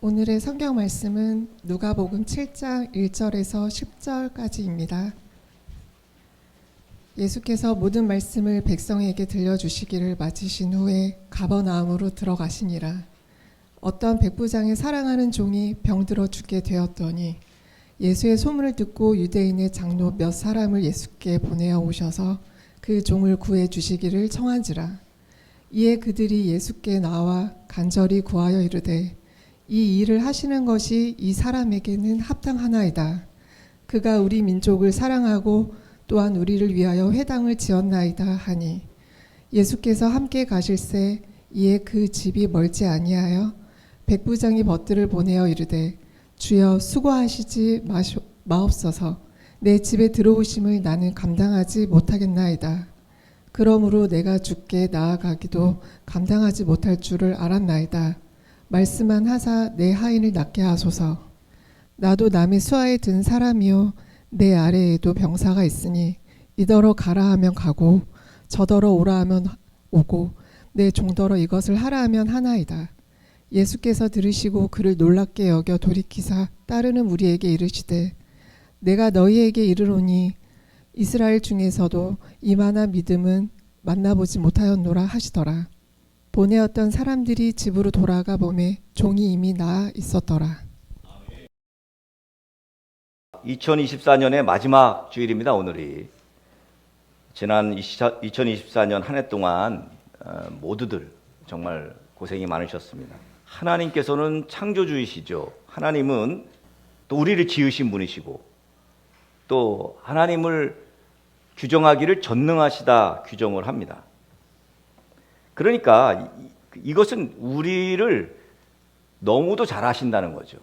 오늘의 성경 말씀은 누가복음 7장 1절에서 10절까지입니다. 예수께서 모든 말씀을 백성에게 들려주시기를 마치신 후에 가버나움으로 들어가시니라. 어떤 백부장의 사랑하는 종이 병들어 죽게 되었더니 예수의 소문을 듣고 유대인의 장로 몇 사람을 예수께 보내어 오셔서 그 종을 구해 주시기를 청한지라. 이에 그들이 예수께 나와 간절히 구하여 이르되 이 일을 하시는 것이 이 사람에게는 합당하나이다. 그가 우리 민족을 사랑하고 또한 우리를 위하여 회당을 지었나이다 하니 예수께서 함께 가실새 이에 그 집이 멀지 아니하여 백부장이 벗들을 보내어 이르되 주여 수고하시지 마옵소서. 내 집에 들어오심을 나는 감당하지 못하겠나이다. 그러므로 내가 주께 나아가기도 감당하지 못할 줄을 알았나이다. 말씀만 하사 내 하인을 낫게 하소서. 나도 남의 수하에 든 사람이요 내 아래에도 병사가 있으니 이더러 가라 하면 가고 저더러 오라 하면 오고 내 종더러 이것을 하라 하면 하나이다. 예수께서 들으시고 그를 놀랍게 여겨 돌이키사 따르는 우리에게 이르시되 내가 너희에게 이르노니 이스라엘 중에서도 이만한 믿음은 만나보지 못하였노라 하시더라. 보내었던 사람들이 집으로 돌아가 보매 종이 이미 나아 있었더라. 2024년의 마지막 주일입니다. 오늘이 지난 2024년 한 해 동안 모두들 정말 고생이 많으셨습니다. 하나님께서는 창조주이시죠. 하나님은 또 우리를 지으신 분이시고 또 하나님을 규정하기를 전능하시다 규정을 합니다. 그러니까 이것은 우리를 너무도 잘 아신다는 거죠.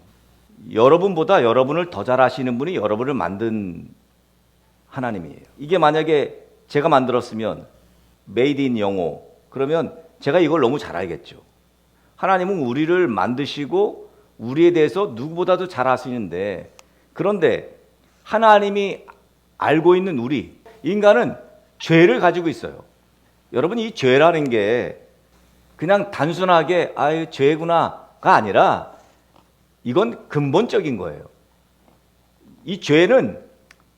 여러분보다 여러분을 더 잘 아시는 분이 여러분을 만든 하나님이에요. 이게 만약에 제가 만들었으면 메이드 인 영어 그러면 제가 이걸 너무 잘 알겠죠. 하나님은 우리를 만드시고 우리에 대해서 누구보다도 잘 아시는데 그런데 하나님이 알고 있는 우리 인간은 죄를 가지고 있어요. 여러분 이 죄라는 게 그냥 단순하게 아유 죄구나가 아니라 이건 근본적인 거예요. 이 죄는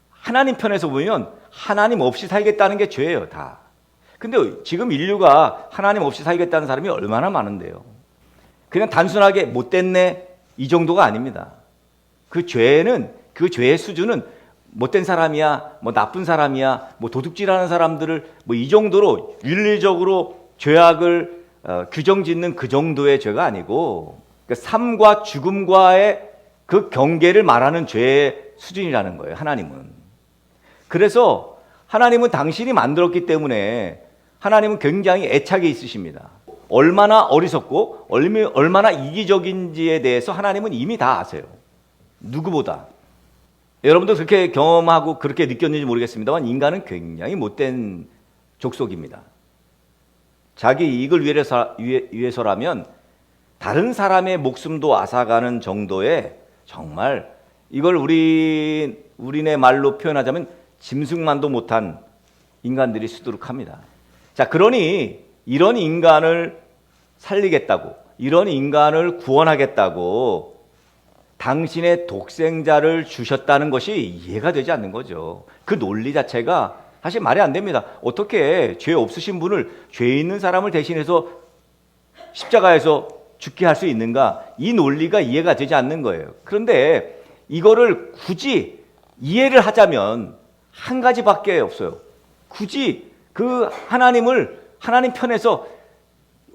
하나님 편에서 보면 하나님 없이 살겠다는 게 죄예요, 다. 근데 지금 인류가 하나님 없이 살겠다는 사람이 얼마나 많은데요. 그냥 단순하게 못됐네 이 정도가 아닙니다. 그 죄는 그 죄의 수준은 못된 사람이야, 뭐 나쁜 사람이야, 뭐 도둑질하는 사람들을 뭐 이 정도로 윤리적으로 죄악을 규정짓는 그 정도의 죄가 아니고 그러니까 삶과 죽음과의 그 경계를 말하는 죄의 수준이라는 거예요. 하나님은. 그래서 하나님은 당신이 만들었기 때문에 하나님은 굉장히 애착이 있으십니다. 얼마나 어리석고 얼마나 이기적인지에 대해서 하나님은 이미 다 아세요. 누구보다. 여러분도 그렇게 경험하고 그렇게 느꼈는지 모르겠습니다만 인간은 굉장히 못된 족속입니다. 자기 이익을 위해서라면 다른 사람의 목숨도 앗아가는 정도의 정말 이걸 우리네 말로 표현하자면 짐승만도 못한 인간들이 수두룩합니다. 자, 그러니 이런 인간을 살리겠다고 이런 인간을 구원하겠다고 당신의 독생자를 주셨다는 것이 이해가 되지 않는 거죠. 그 논리 자체가 사실 말이 안 됩니다. 어떻게 죄 없으신 분을 죄 있는 사람을 대신해서 십자가에서 죽게 할 수 있는가? 이 논리가 이해가 되지 않는 거예요. 그런데 이거를 굳이 이해를 하자면 한 가지밖에 없어요. 굳이 그 하나님 편에서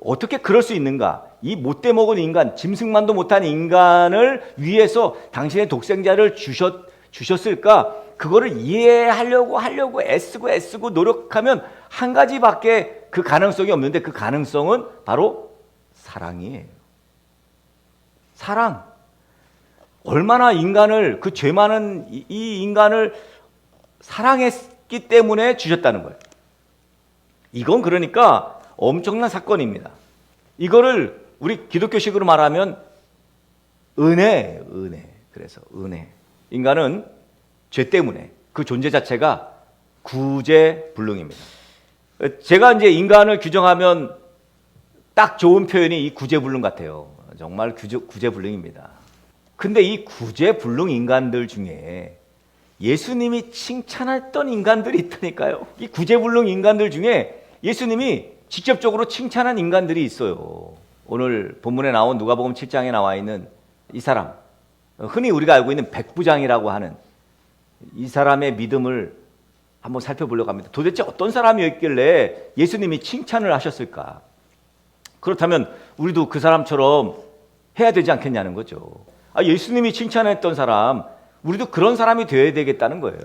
어떻게 그럴 수 있는가? 이 못돼 먹은 인간, 짐승만도 못한 인간을 위해서 당신의 독생자를 주셨을까? 그거를 이해하려고 애쓰고 노력하면 한 가지밖에 그 가능성이 없는데 그 가능성은 바로 사랑이에요. 사랑. 얼마나 인간을 그 죄 많은 이 인간을 사랑했기 때문에 주셨다는 거예요. 이건 그러니까 엄청난 사건입니다. 이거를 우리 기독교식으로 말하면 은혜. 그래서 은혜. 인간은 죄 때문에 그 존재 자체가 구제불능입니다. 제가 이제 인간을 규정하면 딱 좋은 표현이 이 구제불능 같아요. 정말 구제불능입니다. 근데 이 구제불능 인간들 중에 예수님이 칭찬했던 인간들이 있다니까요. 이 구제불능 인간들 중에 예수님이 직접적으로 칭찬한 인간들이 있어요. 오늘 본문에 나온 누가복음 7장에 나와 있는 이 사람, 흔히 우리가 알고 있는 백부장이라고 하는 이 사람의 믿음을 한번 살펴보려고 합니다. 도대체 어떤 사람이었길래 예수님이 칭찬을 하셨을까? 그렇다면 우리도 그 사람처럼 해야 되지 않겠냐는 거죠. 예수님이 칭찬했던 사람, 우리도 그런 사람이 되어야 되겠다는 거예요.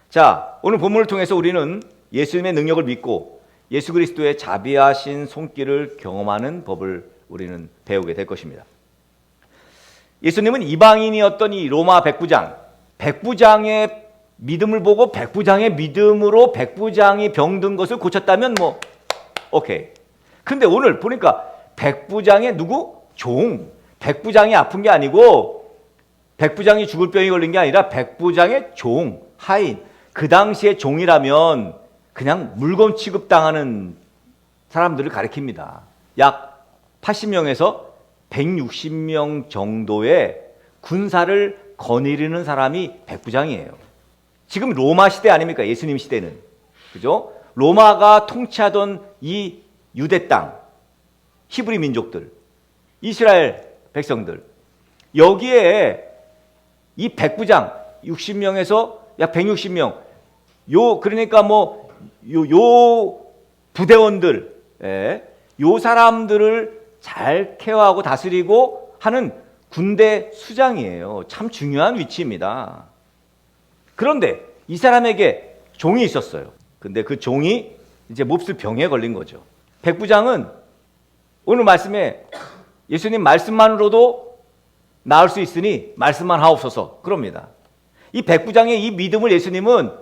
자, 오늘 본문을 통해서 우리는 예수님의 능력을 믿고 예수 그리스도의 자비하신 손길을 경험하는 법을 우리는 배우게 될 것입니다. 예수님은 이방인이었던 이 로마 백부장의 믿음을 보고 백부장의 믿음으로 백부장이 병든 것을 고쳤다면 오케이. 근데 오늘 보니까 백부장의 누구? 종. 백부장이 아픈 게 아니고 백부장이 죽을 병이 걸린 게 아니라 백부장의 종, 하인. 그 당시의 종이라면 그냥 물건 취급당하는 사람들을 가리킵니다. 약 80명에서 160명 정도의 군사를 거느리는 사람이 백부장이에요. 지금 로마 시대 아닙니까? 예수님 시대는. 그죠? 로마가 통치하던 이 유대 땅, 히브리 민족들, 이스라엘 백성들, 여기에 이 백부장 60명에서 약 160명, 그러니까 요 부대원들, 요 사람들을 잘 케어하고 다스리고 하는 군대 수장이에요. 참 중요한 위치입니다. 그런데 이 사람에게 종이 있었어요. 근데 그 종이 이제 몹쓸 병에 걸린 거죠. 백부장은 오늘 말씀에 예수님 말씀만으로도 나을 수 있으니 말씀만 하옵소서 그럽니다. 이 백부장의 이 믿음을 예수님은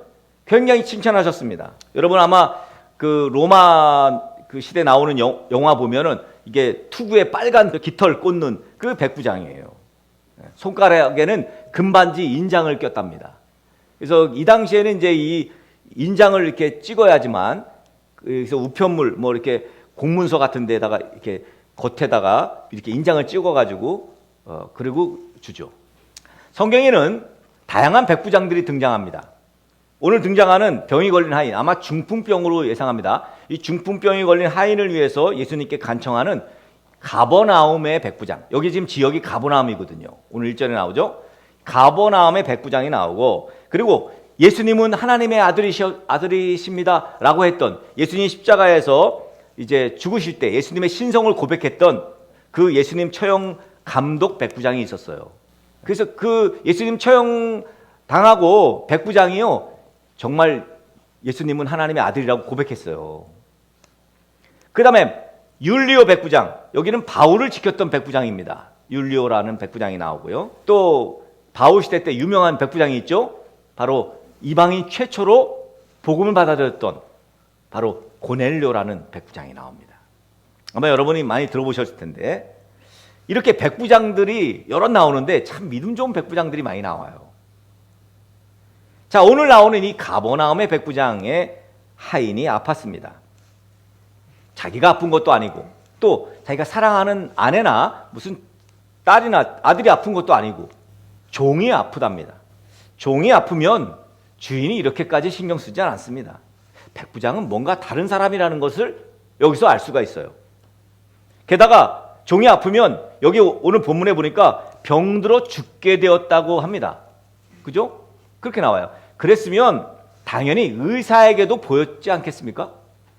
굉장히 칭찬하셨습니다. 여러분 아마 그 로마 그 시대 나오는 영화 보면은 이게 투구에 빨간 깃털 꽂는 그 백부장이에요. 손가락에는 금반지 인장을 꼈답니다. 그래서 이 당시에는 이제 이 인장을 이렇게 찍어야지만 그래서 우편물 이렇게 공문서 같은 데다가 이렇게 겉에다가 이렇게 인장을 찍어가지고 그리고 주죠. 성경에는 다양한 백부장들이 등장합니다. 오늘 등장하는 병이 걸린 하인, 아마 중풍병으로 예상합니다. 이 중풍병이 걸린 하인을 위해서 예수님께 간청하는 가버나움의 백부장. 여기 지금 지역이 가버나움이거든요. 오늘 1절에 나오죠. 가버나움의 백부장이 나오고, 그리고 예수님은 하나님의 아들이십니다 라고 했던, 예수님 십자가에서 이제 죽으실 때 예수님의 신성을 고백했던 그 예수님 처형 감독 백부장이 있었어요. 그래서 그 예수님 처형 당하고 백부장이요, 정말 예수님은 하나님의 아들이라고 고백했어요. 그 다음에 율리오 백부장, 여기는 바울을 지켰던 백부장입니다. 율리오라는 백부장이 나오고요. 또 바울 시대 때 유명한 백부장이 있죠. 바로 이방인 최초로 복음을 받아들였던 바로 고넬료라는 백부장이 나옵니다. 아마 여러분이 많이 들어보셨을 텐데, 이렇게 백부장들이 여럿 나오는데 참 믿음 좋은 백부장들이 많이 나와요. 자, 오늘 나오는 이 가버나움의 백부장의 하인이 아팠습니다. 자기가 아픈 것도 아니고, 또 자기가 사랑하는 아내나 무슨 딸이나 아들이 아픈 것도 아니고 종이 아프답니다. 종이 아프면 주인이 이렇게까지 신경 쓰지 않습니다. 백부장은 뭔가 다른 사람이라는 것을 여기서 알 수가 있어요. 게다가 종이 아프면 여기 오늘 본문에 보니까 병들어 죽게 되었다고 합니다. 그죠? 그렇게 나와요. 그랬으면 당연히 의사에게도 보였지 않겠습니까?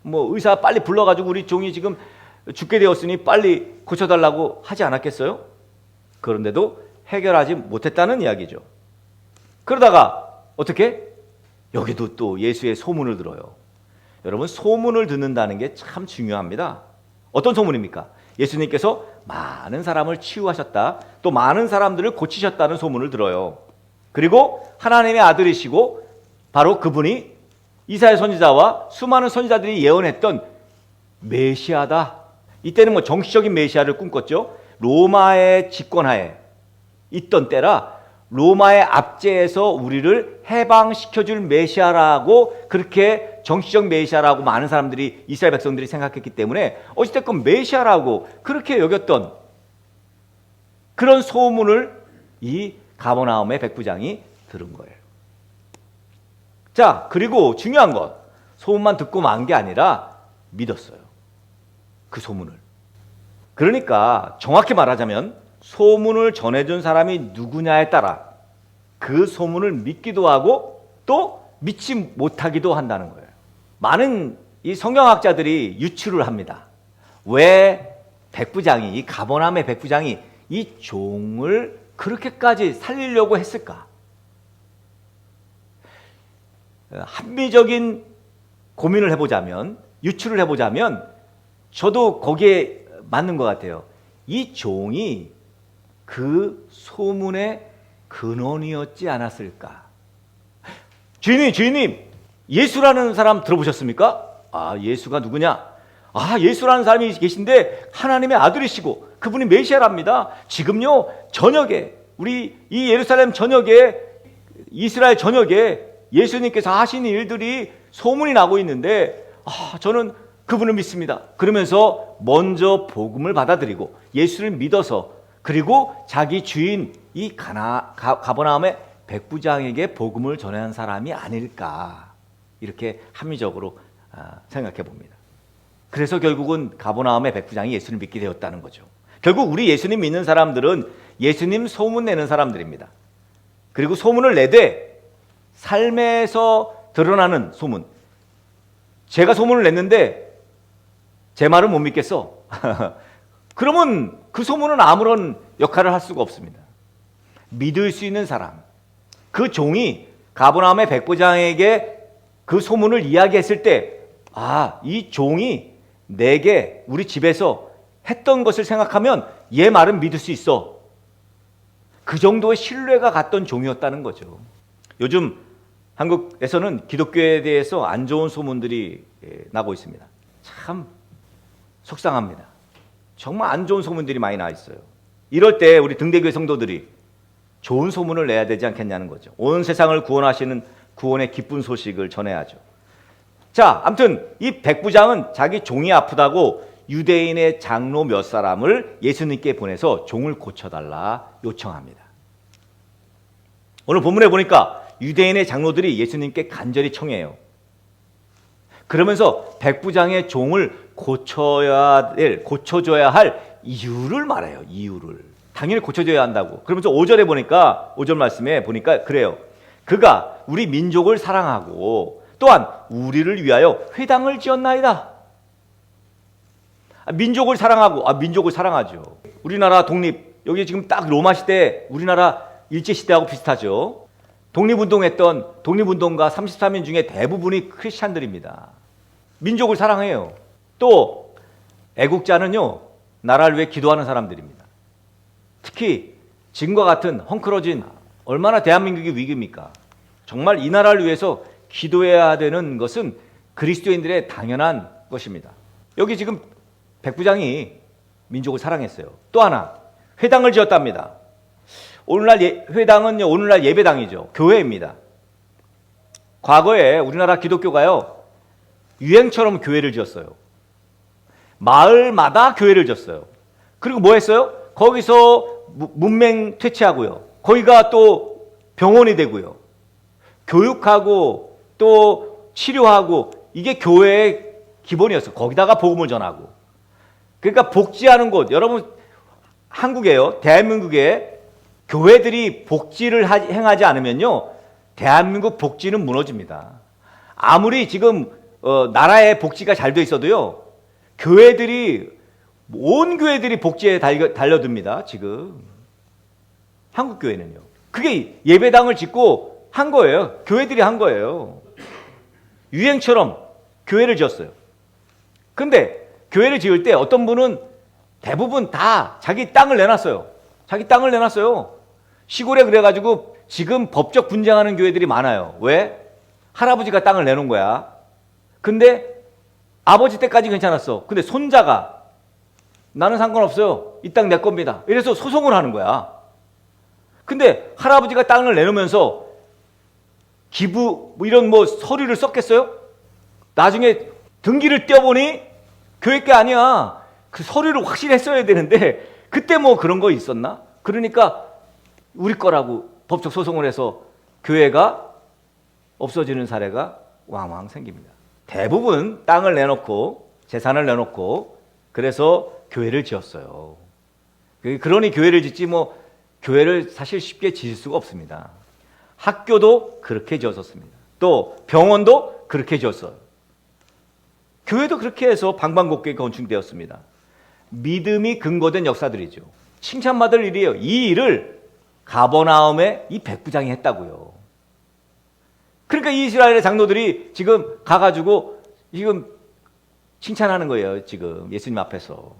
의사 빨리 불러가지고 우리 종이 지금 죽게 되었으니 빨리 고쳐달라고 하지 않았겠어요? 그런데도 해결하지 못했다는 이야기죠. 그러다가 어떻게? 여기도 또 예수의 소문을 들어요. 여러분, 소문을 듣는다는 게 참 중요합니다. 어떤 소문입니까? 예수님께서 많은 사람을 치유하셨다, 또 많은 사람들을 고치셨다는 소문을 들어요. 그리고 하나님의 아들이시고 바로 그분이 이사야 선지자와 수많은 선지자들이 예언했던 메시아다. 이때는 정치적인 메시아를 꿈꿨죠. 로마의 집권하에 있던 때라 로마의 압제에서 우리를 해방시켜줄 메시아라고, 그렇게 정치적 메시아라고 많은 사람들이, 이스라엘 백성들이 생각했기 때문에 어찌됐건 메시아라고 그렇게 여겼던 그런 소문을 이 가버나움의 백부장이 들은 거예요. 자, 그리고 중요한 것, 소문만 듣고 만 게 아니라 믿었어요. 그 소문을. 그러니까 정확히 말하자면 소문을 전해준 사람이 누구냐에 따라 그 소문을 믿기도 하고 또 믿지 못하기도 한다는 거예요. 많은 이 성경학자들이 유추를 합니다. 왜 백부장이, 이 가버나움의 백부장이 이 종을 그렇게까지 살리려고 했을까? 합리적인 고민을 해보자면, 유추를 해보자면 저도 거기에 맞는 것 같아요. 이 종이 그 소문의 근원이었지 않았을까? 주인님, 예수라는 사람 들어보셨습니까? 아, 예수가 누구냐? 아, 예수라는 사람이 계신데 하나님의 아들이시고 그분이 메시아랍니다. 지금요, 저녁에, 우리 이 예루살렘 저녁에, 이스라엘 저녁에 예수님께서 하시는 일들이 소문이 나고 있는데, 아, 저는 그분을 믿습니다. 그러면서 먼저 복음을 받아들이고 예수를 믿어서, 그리고 자기 주인 이 가버나움의 백부장에게 복음을 전하는 사람이 아닐까, 이렇게 합리적으로 생각해 봅니다. 그래서 결국은 가버나움의 백부장이 예수를 믿게 되었다는 거죠. 결국 우리 예수님 믿는 사람들은 예수님 소문 내는 사람들입니다. 그리고 소문을 내되 삶에서 드러나는 소문. 제가 소문을 냈는데 제 말을 못 믿겠어. 그러면 그 소문은 아무런 역할을 할 수가 없습니다. 믿을 수 있는 사람, 그 종이 가버나움의 백부장에게 그 소문을 이야기했을 때, 아, 이 종이 내게 우리 집에서 했던 것을 생각하면 얘 말은 믿을 수 있어. 그 정도의 신뢰가 갔던 종이었다는 거죠. 요즘 한국에서는 기독교에 대해서 안 좋은 소문들이 나고 있습니다. 참 속상합니다. 정말 안 좋은 소문들이 많이 나 있어요. 이럴 때 우리 등대교회 성도들이 좋은 소문을 내야 되지 않겠냐는 거죠. 온 세상을 구원하시는 구원의 기쁜 소식을 전해야죠. 자, 아무튼 이 백부장은 자기 종이 아프다고 유대인의 장로 몇 사람을 예수님께 보내서 종을 고쳐달라 요청합니다. 오늘 본문에 보니까 유대인의 장로들이 예수님께 간절히 청해요. 그러면서 백부장의 종을 고쳐줘야 할 이유를 말해요. 이유를. 당연히 고쳐줘야 한다고. 그러면서 5절에 보니까, 5절 말씀에 보니까 그래요. 그가 우리 민족을 사랑하고 또한 우리를 위하여 회당을 지었나이다. 민족을 사랑하고, 민족을 사랑하죠. 우리나라 독립, 여기 지금 딱 로마 시대, 우리나라 일제시대하고 비슷하죠. 독립운동가 33인 중에 대부분이 크리스찬들입니다. 민족을 사랑해요. 또 애국자는요, 나라를 위해 기도하는 사람들입니다. 특히 지금과 같은 헝클어진, 얼마나 대한민국이 위기입니까? 정말 이 나라를 위해서 기도해야 되는 것은 그리스도인들의 당연한 것입니다. 여기 지금 백부장이 민족을 사랑했어요. 또 하나, 회당을 지었답니다. 오늘날 회당은요, 오늘날 예배당이죠. 교회입니다. 과거에 우리나라 기독교가요, 유행처럼 교회를 지었어요. 마을마다 교회를 지었어요. 그리고 뭐 했어요? 거기서 문맹 퇴치하고요. 거기가 또 병원이 되고요. 교육하고 또 치료하고, 이게 교회의 기본이었어요. 거기다가 복음을 전하고. 그러니까 복지하는 곳, 여러분 한국에요, 대한민국에 교회들이 복지를 행하지 않으면요, 대한민국 복지는 무너집니다. 아무리 지금 나라의 복지가 잘 돼 있어도요, 온 교회들이 복지에 달려듭니다. 지금 한국 교회는요. 그게 예배당을 짓고 한 거예요. 교회들이 한 거예요. 유행처럼 교회를 지었어요. 근데 교회를 지을 때 어떤 분은, 대부분 다 자기 땅을 내놨어요. 자기 땅을 내놨어요. 시골에 그래가지고 지금 법적 분쟁하는 교회들이 많아요. 왜? 할아버지가 땅을 내놓은 거야. 근데 아버지 때까지 괜찮았어. 근데 손자가, 나는 상관없어요, 이 땅 내 겁니다, 이래서 소송을 하는 거야. 근데 할아버지가 땅을 내놓으면서 기부 이런 서류를 썼겠어요? 나중에 등기를 떼어보니 교회 게 아니야. 그 서류를 확실히 했어야 되는데 그때 그런 거 있었나? 그러니까 우리 거라고 법적 소송을 해서 교회가 없어지는 사례가 왕왕 생깁니다. 대부분 땅을 내놓고 재산을 내놓고 그래서 교회를 지었어요. 그러니 교회를 짓지 교회를 사실 쉽게 지을 수가 없습니다. 학교도 그렇게 지었었습니다. 또 병원도 그렇게 지었어요. 교회도 그렇게 해서 방방곡곡에 건축되었습니다. 믿음이 근거된 역사들이죠. 칭찬받을 일이에요. 이 일을 가버나움의 이 백부장이 했다고요. 그러니까 이 이스라엘의 장로들이 지금 가가지고 지금 칭찬하는 거예요. 지금 예수님 앞에서.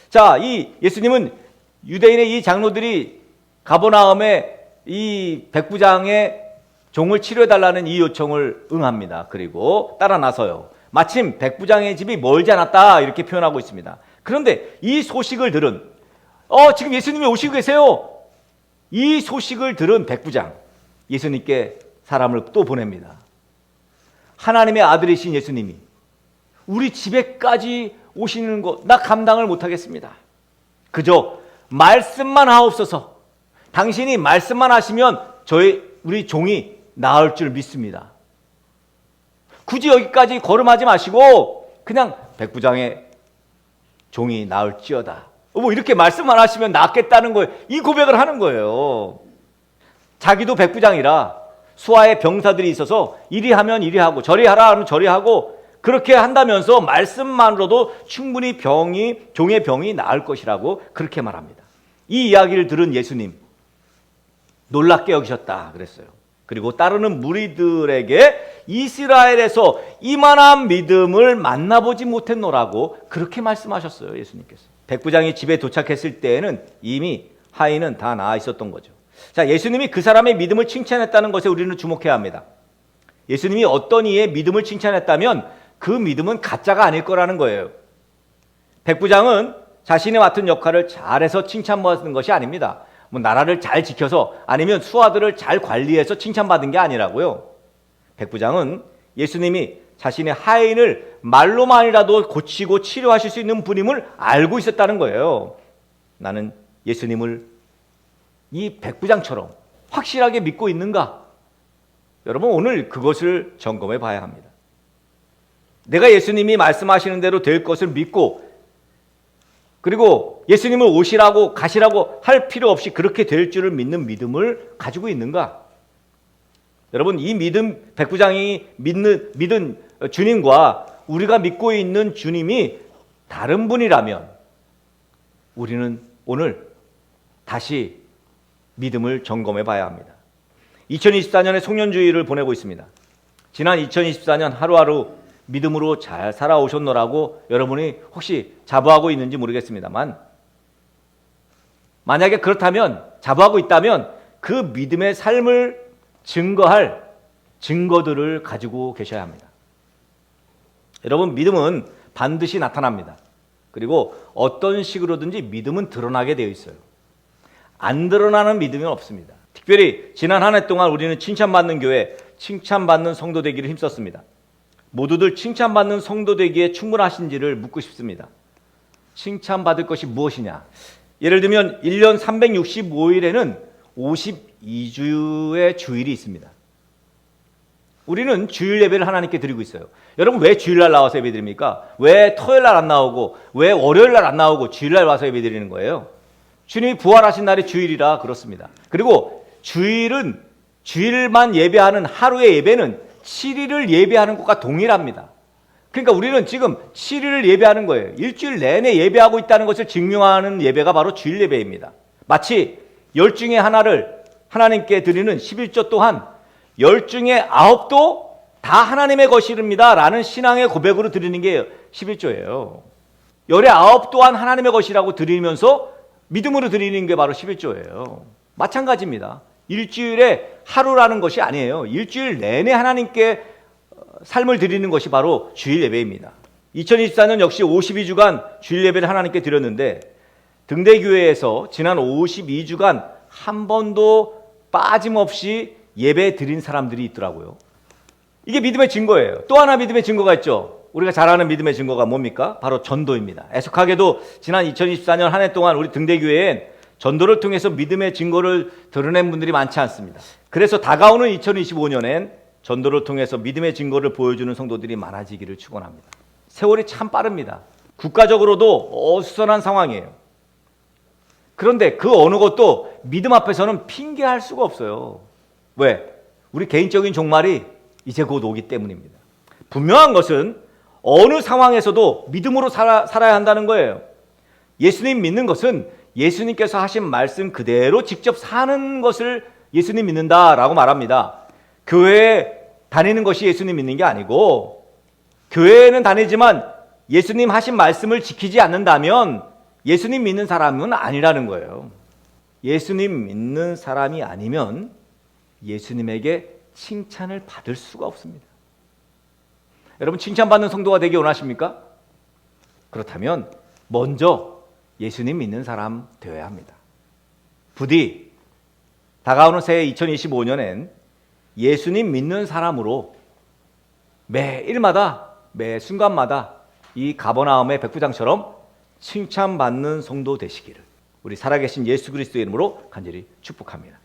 자, 이 예수님은 유대인의 이 장로들이 가버나움의 이 백부장의 종을 치료해달라는 이 요청을 응합니다. 그리고 따라 나서요. 마침 백부장의 집이 멀지 않았다 이렇게 표현하고 있습니다. 그런데 이 소식을 들은 지금 예수님이 오시고 계세요. 이 소식을 들은 백부장 예수님께 사람을 또 보냅니다. 하나님의 아들이신 예수님이 우리 집에까지 오시는 거 나 감당을 못하겠습니다. 그저 말씀만 하옵소서. 당신이 말씀만 하시면 우리 종이 나을 줄 믿습니다. 굳이 여기까지 걸음하지 마시고 그냥 백부장의 종이 나을지어다. 이렇게 말씀만 하시면 낫겠다는 거예요. 이 고백을 하는 거예요. 자기도 백부장이라 수하에 병사들이 있어서 이리 하면 이리 하고 저리 하라 하면 저리 하고 그렇게 한다면서 말씀만으로도 충분히 종의 병이 나을 것이라고 그렇게 말합니다. 이 이야기를 들은 예수님 놀랍게 여기셨다 그랬어요. 그리고 따르는 무리들에게 이스라엘에서 이만한 믿음을 만나보지 못했노라고 그렇게 말씀하셨어요. 예수님께서. 백부장이 집에 도착했을 때에는 이미 하인은 다 나아 있었던 거죠. 자, 예수님이 그 사람의 믿음을 칭찬했다는 것에 우리는 주목해야 합니다. 예수님이 어떤 이의 믿음을 칭찬했다면 그 믿음은 가짜가 아닐 거라는 거예요. 백부장은 자신이 맡은 역할을 잘해서 칭찬받는 것이 아닙니다. 나라를 잘 지켜서 아니면 수하들을 잘 관리해서 칭찬받은 게 아니라고요. 백부장은 예수님이 자신의 하인을 말로만이라도 고치고 치료하실 수 있는 분임을 알고 있었다는 거예요. 나는 예수님을 이 백부장처럼 확실하게 믿고 있는가? 여러분 오늘 그것을 점검해 봐야 합니다. 내가 예수님이 말씀하시는 대로 될 것을 믿고 그리고 예수님을 오시라고 가시라고 할 필요 없이 그렇게 될 줄을 믿는 믿음을 가지고 있는가? 여러분 이 믿음 백부장이 믿은 주님과 우리가 믿고 있는 주님이 다른 분이라면 우리는 오늘 다시 믿음을 점검해 봐야 합니다. 2024년에 송년주의를 보내고 있습니다. 지난 2024년 하루하루 믿음으로 잘 살아오셨노라고 여러분이 혹시 자부하고 있는지 모르겠습니다만 만약에 그렇다면 자부하고 있다면 그 믿음의 삶을 증거할 증거들을 가지고 계셔야 합니다. 여러분 믿음은 반드시 나타납니다. 그리고 어떤 식으로든지 믿음은 드러나게 되어 있어요. 안 드러나는 믿음은 없습니다. 특별히 지난 한 해 동안 우리는 칭찬받는 교회, 칭찬받는 성도 되기를 힘썼습니다. 모두들 칭찬받는 성도 되기에 충분하신지를 묻고 싶습니다. 칭찬받을 것이 무엇이냐? 예를 들면 1년 365일에는 52주의 주일이 있습니다. 우리는 주일 예배를 하나님께 드리고 있어요. 여러분 왜 주일날 나와서 예배 드립니까? 왜 토요일날 안 나오고 왜 월요일날 안 나오고 주일날 와서 예배 드리는 거예요? 주님이 부활하신 날이 주일이라 그렇습니다. 그리고 주일만 예배하는 하루의 예배는 7일을 예배하는 것과 동일합니다. 그러니까 우리는 지금 7일을 예배하는 거예요. 일주일 내내 예배하고 있다는 것을 증명하는 예배가 바로 주일 예배입니다. 마치 10 중에 하나를 하나님께 드리는 11조 또한 10 중에 9도 다 하나님의 것입니다 라는 신앙의 고백으로 드리는 게 11조예요. 열의 9 또한 하나님의 것이라고 드리면서 믿음으로 드리는 게 바로 11조예요. 마찬가지입니다. 일주일에 하루라는 것이 아니에요. 일주일 내내 하나님께 삶을 드리는 것이 바로 주일 예배입니다. 2024년 역시 52주간 주일 예배를 하나님께 드렸는데 등대교회에서 지난 52주간 한 번도 빠짐없이 예배 드린 사람들이 있더라고요. 이게 믿음의 증거예요. 또 하나 믿음의 증거가 있죠. 우리가 잘 아는 믿음의 증거가 뭡니까? 바로 전도입니다. 애석하게도 지난 2024년 한 해 동안 우리 등대교회엔 전도를 통해서 믿음의 증거를 드러낸 분들이 많지 않습니다. 그래서 다가오는 2025년엔 전도를 통해서 믿음의 증거를 보여주는 성도들이 많아지기를 축원합니다. 세월이 참 빠릅니다. 국가적으로도 어수선한 상황이에요. 그런데 그 어느 것도 믿음 앞에서는 핑계할 수가 없어요. 왜? 우리 개인적인 종말이 이제 곧 오기 때문입니다. 분명한 것은 어느 상황에서도 믿음으로 살아야 한다는 거예요. 예수님 믿는 것은 예수님께서 하신 말씀 그대로 직접 사는 것을 예수님 믿는다라고 말합니다. 교회에 다니는 것이 예수님 믿는 게 아니고, 교회에는 다니지만 예수님 하신 말씀을 지키지 않는다면 예수님 믿는 사람은 아니라는 거예요. 예수님 믿는 사람이 아니면 예수님에게 칭찬을 받을 수가 없습니다. 여러분, 칭찬받는 성도가 되기 원하십니까? 그렇다면 먼저 예수님 믿는 사람 되어야 합니다. 부디 다가오는 새해 2025년엔 예수님 믿는 사람으로 매일마다 매 순간마다 이 가버나움의 백부장처럼 칭찬받는 성도 되시기를 우리 살아계신 예수 그리스도의 이름으로 간절히 축복합니다.